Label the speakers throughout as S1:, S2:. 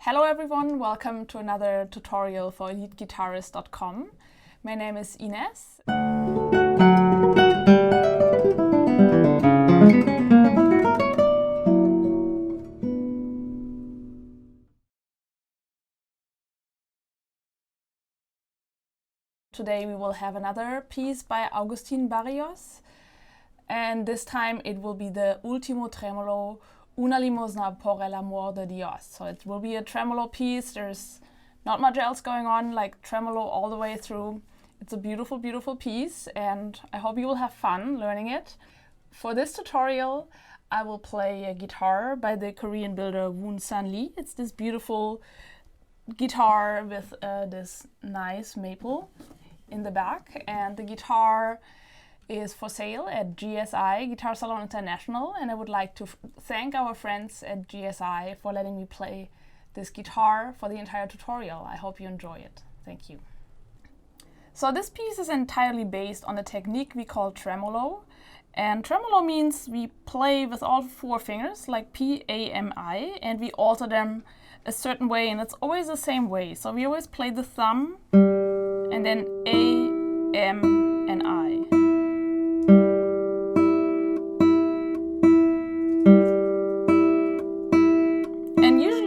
S1: Hello everyone, welcome to another tutorial for EliteGuitarist.com. My name is Ines. Today we will have another piece by Agustin Barrios, and this time it will be the Ultimo Tremolo, Una Limosna por el Amor de Dios. So it will be a tremolo piece. There's not much else going on, like tremolo all the way through. It's a beautiful, beautiful piece, and I hope you will have fun learning it. For this tutorial, I will play a guitar by the Korean builder Woon San Lee. It's this beautiful guitar with this nice maple in the back, and the guitar is for sale at GSI, Guitar Salon International, and I would like to thank our friends at GSI for letting me play this guitar for the entire tutorial. I hope you enjoy it. Thank you. So this piece is entirely based on a technique we call tremolo, and tremolo means we play with all four fingers, like P, A, M, I, and we alter them a certain way, and it's always the same way. So we always play the thumb, and then A, M, and I.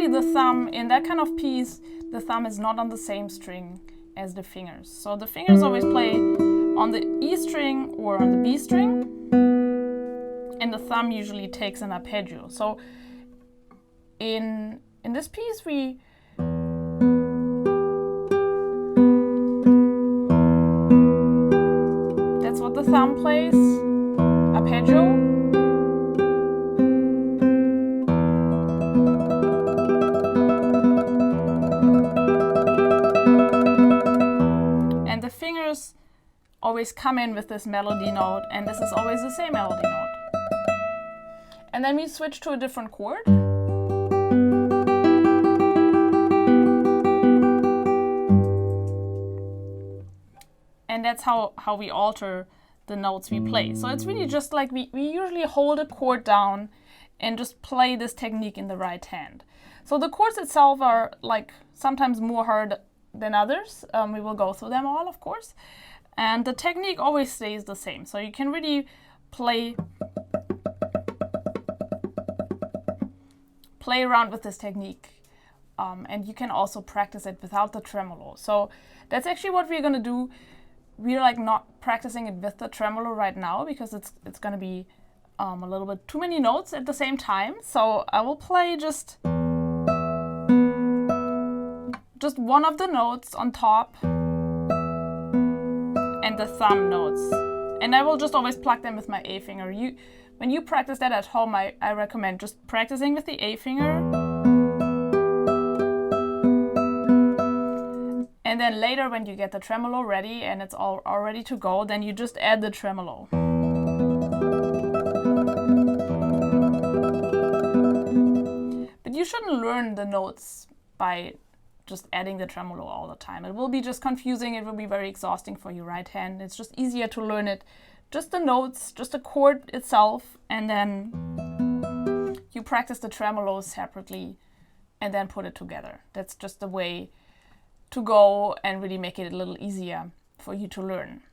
S1: The thumb, in that kind of piece, the thumb is not on the same string as the fingers. So the fingers always play on the E string or on the B string, and the thumb usually takes an arpeggio. So in this piece that's what the thumb plays, arpeggio. Always come in with this melody note, and this is always the same melody note. And then we switch to a different chord. And that's how we alter the notes we play. So it's really just like we usually hold a chord down and just play this technique in the right hand. So the chords itself are like sometimes more hard than others. We will go through them all, of course. And the technique always stays the same. So you can really play around with this technique. And you can also practice it without the tremolo. So that's actually what we're going to do. We're like not practicing it with the tremolo right now because it's going to be a little bit too many notes at the same time. So I will play just one of the notes on top, and the thumb notes, and I will just always pluck them with my A finger. When you practice that at home, I recommend just practicing with the A finger, and then later when you get the tremolo ready and it's all ready to go, then you just add the tremolo. But you shouldn't learn the notes by just adding the tremolo all the time. It will be just confusing, it will be very exhausting for your right hand. It's just easier to learn it, just the notes, just the chord itself, and then you practice the tremolos separately and then put it together. That's just the way to go and really make it a little easier for you to learn.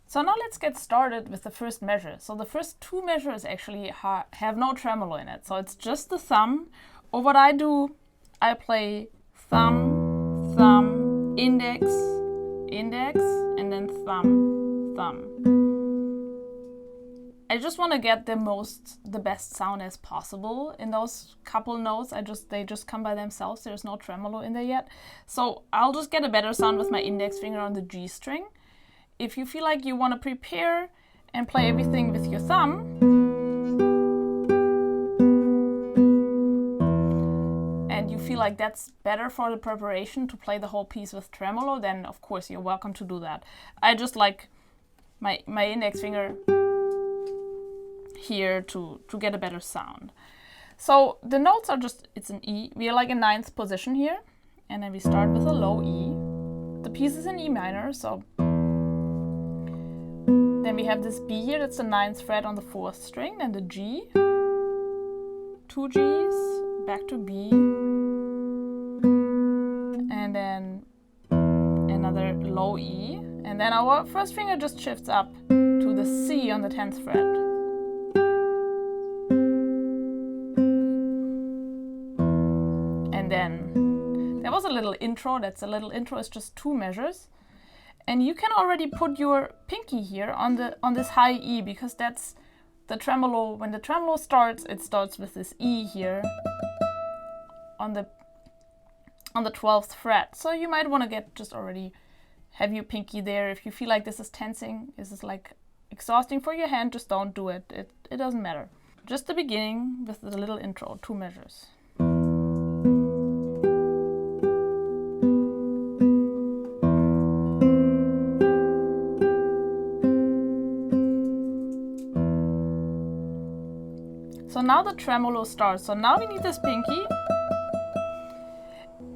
S1: So now let's get started with the first measure. So the first two measures actually have no tremolo in it. So it's just the thumb, or what I do, I play thumb, thumb, index, index, and then thumb, thumb. I just want to get the best sound as possible in those couple notes. They just come by themselves. There's no tremolo in there yet. So I'll just get a better sound with my index finger on the G string. If you feel like you want to prepare and play everything with your thumb, feel like that's better for the preparation to play the whole piece with tremolo, then of course you're welcome to do that. I just like my index finger here to get a better sound. So the notes are just, it's an E. We are like in ninth position here, and then we start with a low E. The piece is in E minor, so then we have this B here, that's the 9th fret on the 4th string, and the G, 2 Gs, back to B, low E, and then our first finger just shifts up to the C on the 10th fret. And then there was a little intro. That's a little intro. It's just 2 measures. And you can already put your pinky here on this high E, because that's the tremolo. When the tremolo starts, it starts with this E here on the 12th fret. So you might want to have your pinky there. If you feel like this is tensing, this is like exhausting for your hand, just don't do it. It doesn't matter. Just the beginning with the little intro, 2 measures. So now the tremolo starts. So now we need this pinky.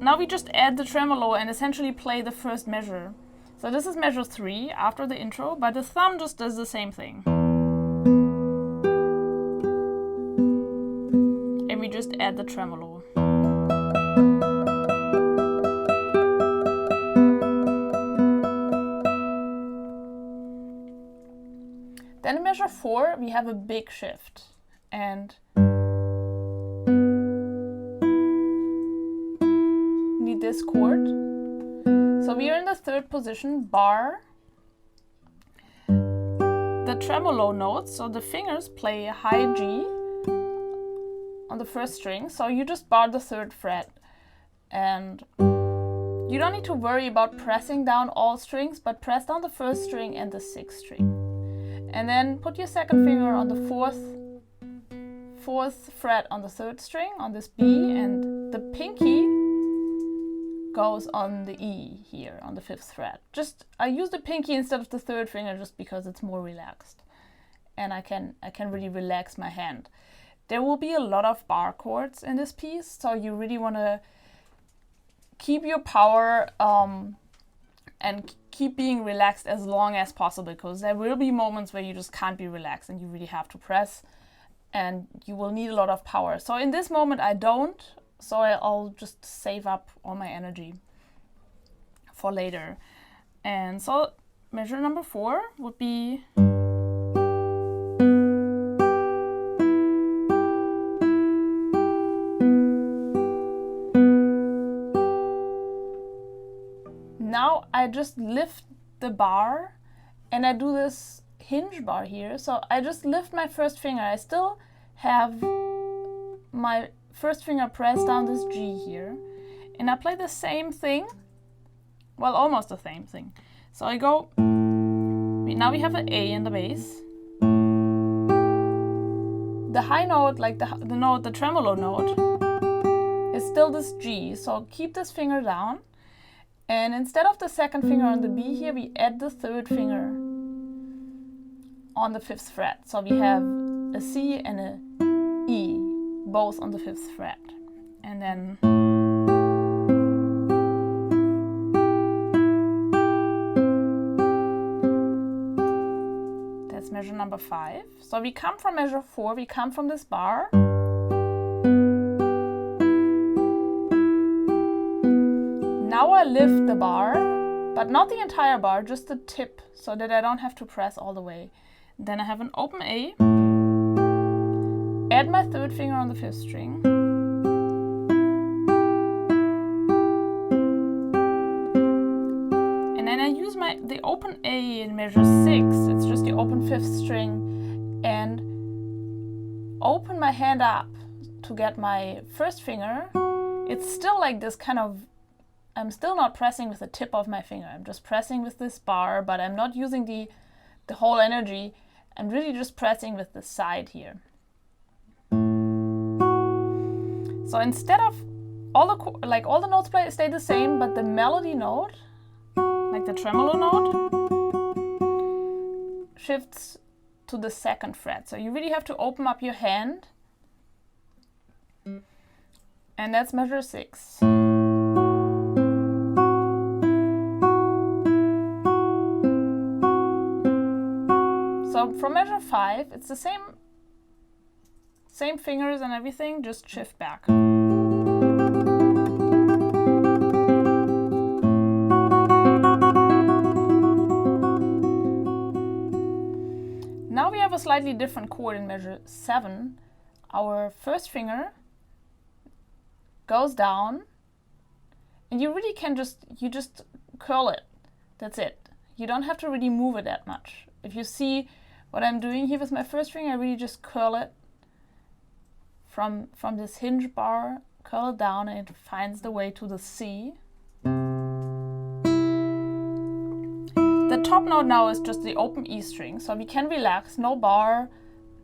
S1: Now we just add the tremolo and essentially play the first measure. So this is measure 3 after the intro, but the thumb just does the same thing. And we just add the tremolo. Then in measure 4, we have a big shift. And need this chord. So we are in the 3rd position, bar. The tremolo notes, so the fingers play a high G on the 1st string. So you just bar the 3rd fret. And you don't need to worry about pressing down all strings, but press down the 1st string and the 6th string. And then put your 2nd finger on the 4th fret on the 3rd string on this B, and the pinky goes on the E here on the 5th fret. I use the pinky instead of the 3rd finger just because it's more relaxed, and I can really relax my hand. There will be a lot of bar chords in this piece, so you really want to keep your power and keep being relaxed as long as possible, because there will be moments where you just can't be relaxed and you really have to press, and you will need a lot of power. So in this moment I don't, so I'll just save up all my energy for later. And so measure number 4 would be now I just lift the bar and I do this hinge bar here. So I just lift my 1st finger. I still have my 1st finger pressed down this G here, and I play the same thing, well, almost the same thing. So I go, now we have an A in the bass. The high note, like the tremolo note, is still this G, so keep this finger down, and instead of the 2nd finger on the B here, we add the 3rd finger on the 5th fret. So we have a C and a E, both on the 5th fret. And then that's measure number 5. So we come from measure 4, we come from this bar. Now I lift the bar, but not the entire bar, just the tip, so that I don't have to press all the way. Then I have an open A, add my 3rd finger on the 5th string, and then I use the open A in measure 6, it's just the open 5th string, and open my hand up to get my 1st finger. It's still like this kind of, I'm still not pressing with the tip of my finger, I'm just pressing with this bar, but I'm not using the whole energy. I'm really just pressing with the side here. So instead of all the notes stay the same, but the melody note, like the tremolo note, shifts to the 2nd fret. So you really have to open up your hand, and that's measure 6. So from measure 5, it's the same fingers and everything, just shift back. slightly different chord in measure 7. Our first finger goes down, and you really can just curl it. That's it. You don't have to really move it that much. If you see what I'm doing here with my first finger, I really just curl it from this hinge bar, curl it down, and it finds the way to the C. The top note now is just the open E string, so we can relax, no bar,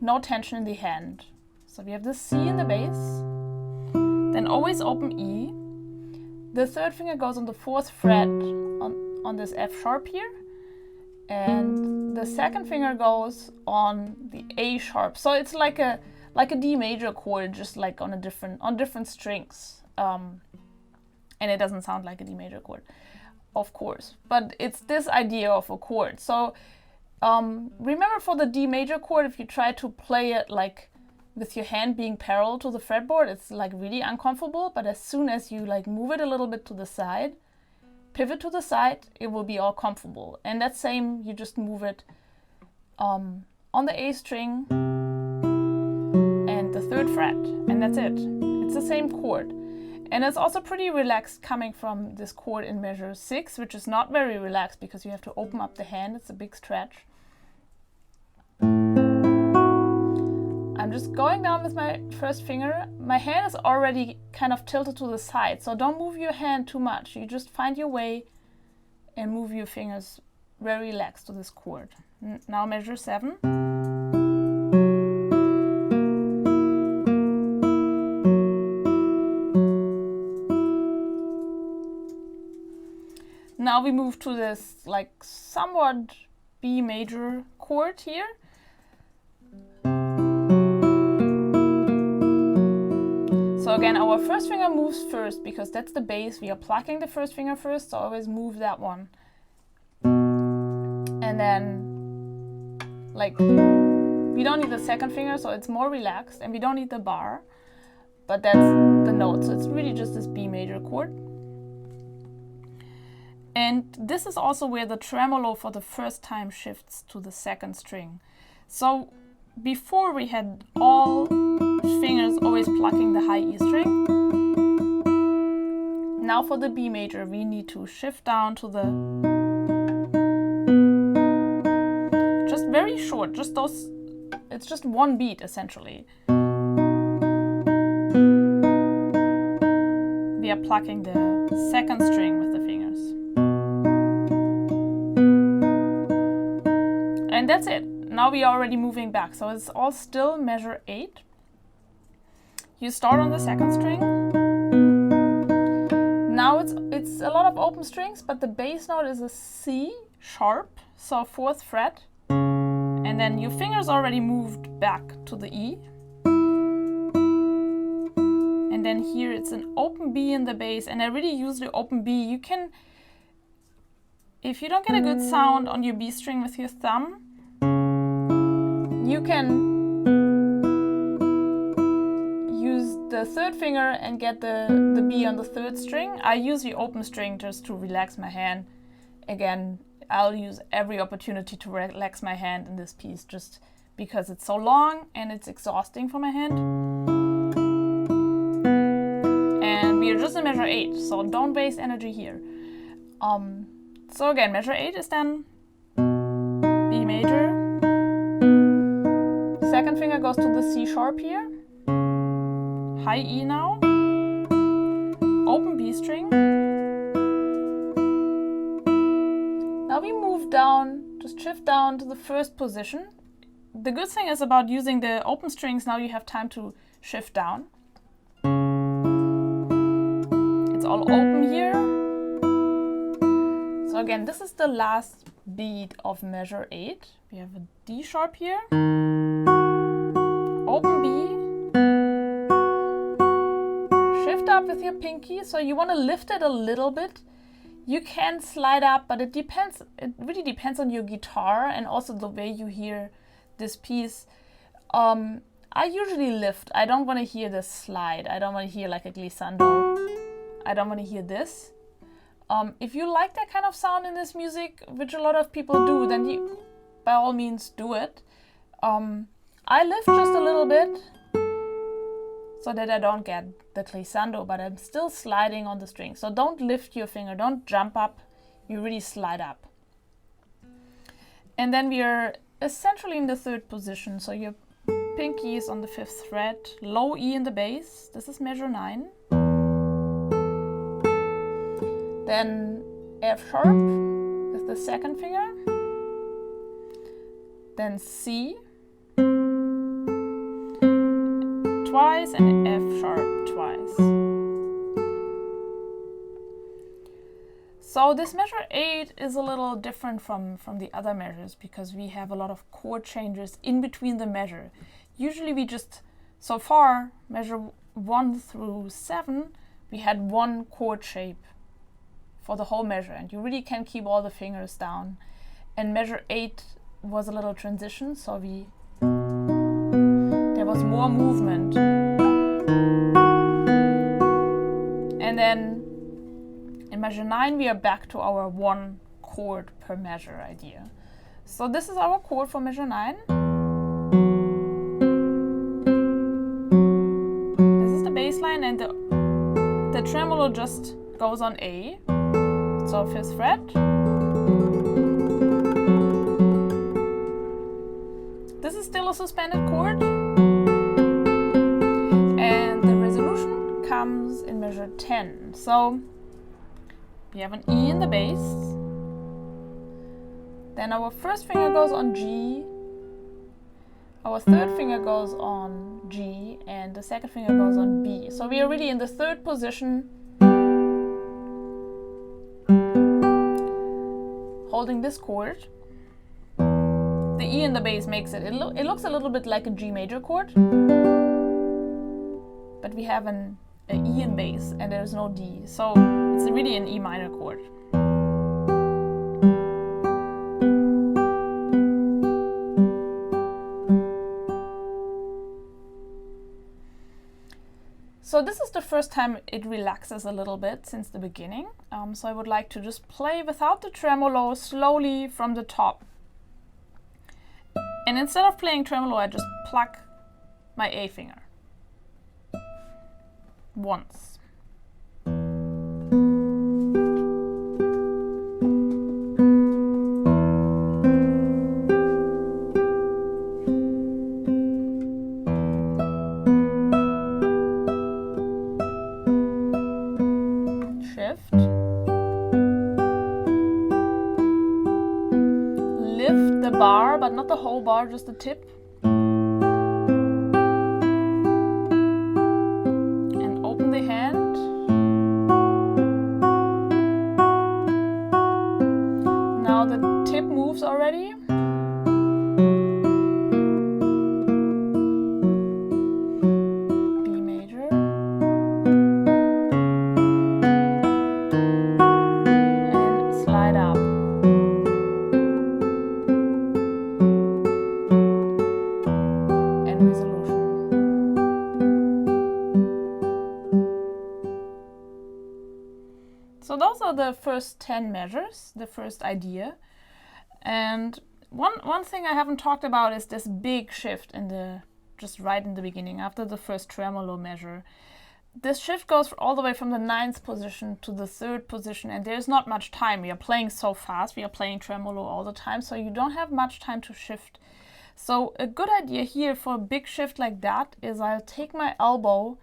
S1: no tension in the hand. So we have the C in the bass, then always open E. The third finger goes on the 4th fret on this F sharp here, and the second finger goes on the A sharp. So it's like a D major chord, just like on different strings, and it doesn't sound like a D major chord, of course, but it's this idea of a chord. So remember, for the D major chord, if you try to play it like with your hand being parallel to the fretboard, it's like really uncomfortable. But as soon as you like move it a little bit to the side, pivot to the side, it will be all comfortable. And that same, you just move it on the A string and the 3rd fret, and that's it. It's the same chord. And it's also pretty relaxed coming from this chord in measure 6, which is not very relaxed because you have to open up the hand. It's a big stretch. I'm just going down with my first finger. My hand is already kind of tilted to the side, so don't move your hand too much. You just find your way and move your fingers very relaxed to this chord. Now measure 7. Now we move to this like somewhat B major chord here. So again, our first finger moves first because that's the bass. We are plucking the first finger first, so always move that one. And then, like, we don't need the second finger, so it's more relaxed, and we don't need the bar, but that's the note. So it's really just this B major chord. And this is also where the tremolo for the first time shifts to the 2nd string. So before we had all fingers always plucking the high E string. Now for the B major, we need to shift down to the, just very short, just those, it's just one beat essentially. We are plucking the 2nd string with the fingers. And that's it. Now we are already moving back, so it's all still measure 8. You start on the 2nd string. Now it's a lot of open strings, but the bass note is a C sharp, so 4th fret. And then your fingers already moved back to the E. And then here it's an open B in the bass, and I really use the open B. You can, if you don't get a good sound on your B string with your thumb, you can use the 3rd finger and get the B on the 3rd string. I use the open string just to relax my hand. Again, I'll use every opportunity to relax my hand in this piece just because it's so long and it's exhausting for my hand. And we are just in measure 8, so don't waste energy here. So again, measure 8 is then B major. 2nd finger goes to the C sharp here. High E now. Open B string. Now we move down, just shift down to the 1st position. The good thing is about using the open strings, now you have time to shift down. It's all open here. So again, this is the last beat of measure 8. We have a D sharp here. Open B, shift up with your pinky, so you want to lift it a little bit. You can slide up, but it really depends on your guitar and also the way you hear this piece. I usually lift. I don't want to hear this slide. I don't want to hear like a glissando. I don't want to hear this. If you like that kind of sound in this music, which a lot of people do, then you, by all means, do it. I lift just a little bit so that I don't get the glissando, but I'm still sliding on the string. So don't lift your finger, don't jump up, you really slide up. And then we are essentially in the third position. So your pinky is on the 5th fret, low E in the bass, this is measure 9. Then F sharp with the 2nd finger, then C twice and F sharp twice. So this measure 8 is a little different from the other measures because we have a lot of chord changes in between the measure. Usually we just, so far, measure 1 through 7, we had one chord shape for the whole measure, and you really can keep all the fingers down. And measure 8 was a little transition, so there was more movement. And then in measure 9 we are back to our one chord per measure idea. So this is our chord for measure 9. This is the bass line, and the tremolo just goes on A. So 5th fret. This is still a suspended chord. And the resolution comes in measure 10. So we have an E in the bass. Then our first finger goes on G. Our third finger goes on G. And the second finger goes on B. So we are really in the third position, holding this chord. The E in the bass makes it looks a little bit like a G major chord, but we have an E in bass and there's no D, so it's really an E minor chord. So this is the first time it relaxes a little bit since the beginning. So I would like to just play without the tremolo slowly from the top. And instead of playing tremolo, I just pluck my A finger once. Bar, but not the whole bar, just the tip. And open the hand. Now the tip moves already. B major. And slide up. So those are the first 10 measures, the first idea. And one thing I haven't talked about is this big shift just right in the beginning, after the first tremolo measure. This shift goes all the way from the 9th position to the 3rd position, and there's not much time. We are playing so fast, we are playing tremolo all the time, so you don't have much time to shift. So a good idea here for a big shift like that is I'll take my elbow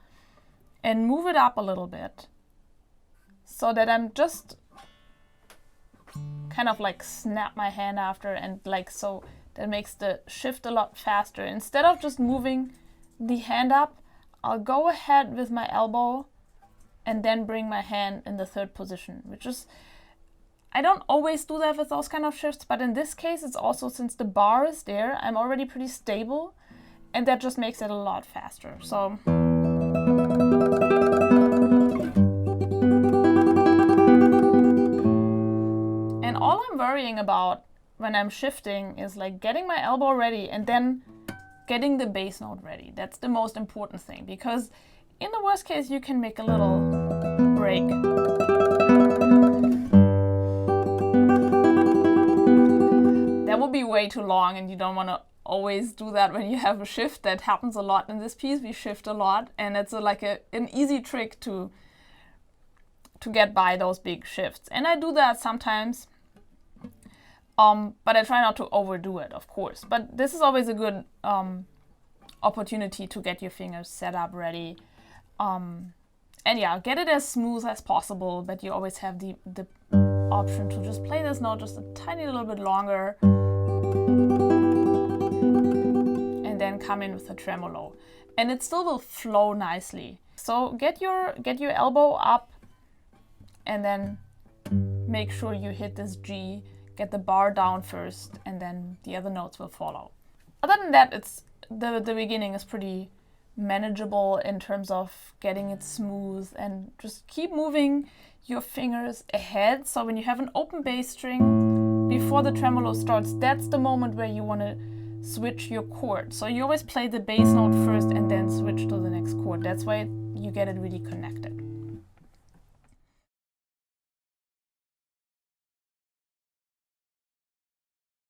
S1: and move it up a little bit, so that I'm just kind of like snap my hand after, and like so that makes the shift a lot faster. Instead of just moving the hand up, I'll go ahead with my elbow and then bring my hand in the 3rd position, which is, I don't always do that with those kind of shifts, but in this case it's also, since the bar is there, I'm already pretty stable, and that just makes it a lot faster. So all I'm worrying about when I'm shifting is like getting my elbow ready and then getting the bass note ready. That's the most important thing, because in the worst case you can make a little break. That would be way too long, and you don't want to always do that when you have a shift. That happens a lot in this piece. We shift a lot, and it's an easy trick to get by those big shifts. And I do that sometimes, but I try not to overdo it, of course. But this is always a good opportunity to get your fingers set up ready. And yeah, get it as smooth as possible, but you always have the option to just play this note just a tiny little bit longer and then come in with the tremolo. And it still will flow nicely. So get your elbow up and then make sure you hit this G, get the bar down first, and then the other notes will follow. Other than that, it's the beginning is pretty manageable in terms of getting it smooth, and just keep moving your fingers ahead. So when you have an open bass string before the tremolo starts, that's the moment where you want to switch your chord. So you always play the bass note first and then switch to the next chord. That's why you get it really connected.